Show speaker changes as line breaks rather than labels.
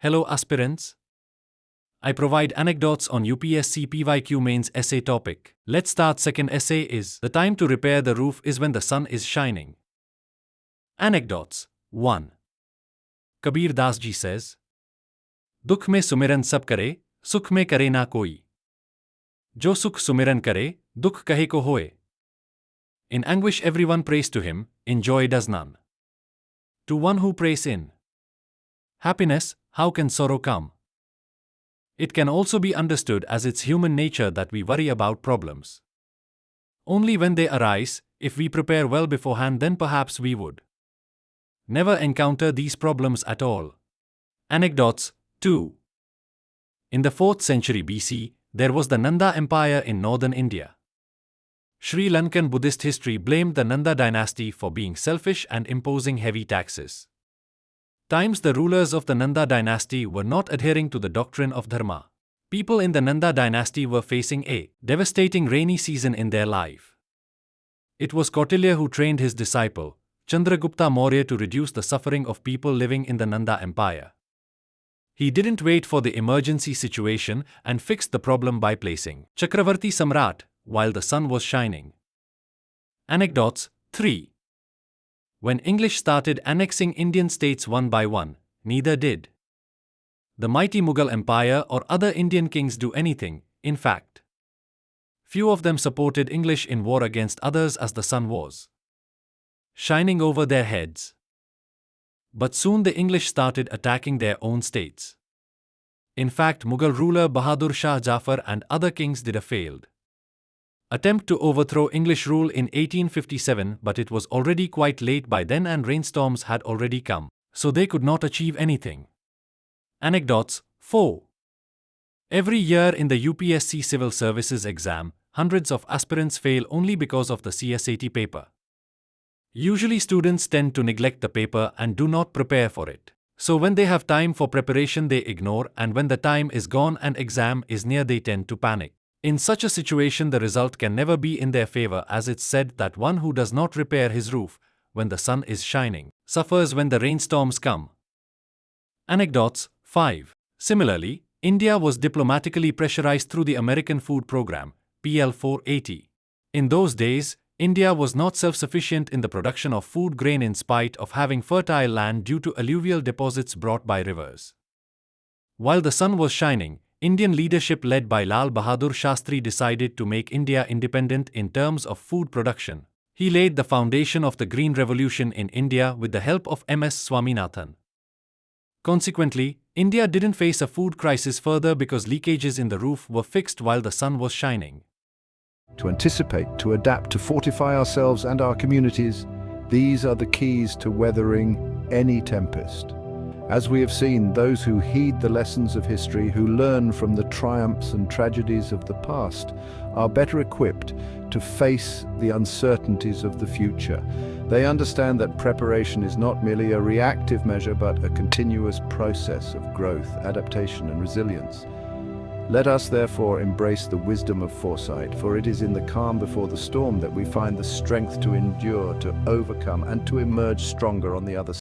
Hello aspirants. I provide anecdotes on UPSC PYQ mains essay topic. Let's start. Second essay is The time to repair the roof is when the sun is shining. Anecdotes 1. Kabir Das ji says, Dukh mein sumiran sab kare, sukh mein kare na koi. Jo sukh sumiran kare, dukh kahe ko hoye. In anguish everyone prays to him, in joy does none. To one who prays in happiness, how can sorrow come? It can also be understood as it's human nature that we worry about problems. Only when they arise, if we prepare well beforehand, then perhaps we would never encounter these problems at all. Anecdotes 2. In the 4th century BC, there was the Nanda Empire in northern India. Sri Lankan Buddhist history blamed the Nanda dynasty for being selfish and imposing heavy taxes. Times the rulers of the Nanda dynasty were not adhering to the doctrine of dharma. People in the Nanda dynasty were facing a devastating rainy season in their life. It was Kautilya who trained his disciple, Chandragupta Maurya, to reduce the suffering of people living in the Nanda Empire. He didn't wait for the emergency situation and fixed the problem by placing Chakravarti Samrat while the sun was shining. Anecdotes 3. When English started annexing Indian states one by one, neither did the mighty Mughal Empire or other Indian kings do anything. In fact, few of them supported English in war against others as the sun was shining over their heads. But soon the English started attacking their own states. In fact, Mughal ruler Bahadur Shah Jafar and other kings did a failed attempt to overthrow English rule in 1857, but it was already quite late by then and rainstorms had already come, so they could not achieve anything. Anecdotes 4. Every year in the UPSC Civil Services exam, hundreds of aspirants fail only because of the CSAT paper. Usually students tend to neglect the paper and do not prepare for it. So when they have time for preparation they ignore, and when the time is gone and exam is near they tend to panic. In such a situation the result can never be in their favor, as it's said that one who does not repair his roof when the sun is shining suffers when the rainstorms come. Anecdotes 5. Similarly, India was diplomatically pressurized through the American Food Program, PL 480. In those days, India was not self-sufficient in the production of food grain in spite of having fertile land due to alluvial deposits brought by rivers. While the sun was shining, Indian leadership led by Lal Bahadur Shastri decided to make India independent in terms of food production. He laid the foundation of the Green Revolution in India with the help of M.S. Swaminathan. Consequently, India didn't face a food crisis further because leakages in the roof were fixed while the sun was shining.
To anticipate, to adapt, to fortify ourselves and our communities, these are the keys to weathering any tempest. As we have seen, those who heed the lessons of history, who learn from the triumphs and tragedies of the past, are better equipped to face the uncertainties of the future. They understand that preparation is not merely a reactive measure, but a continuous process of growth, adaptation, and resilience. Let us therefore embrace the wisdom of foresight, for it is in the calm before the storm that we find the strength to endure, to overcome, and to emerge stronger on the other side.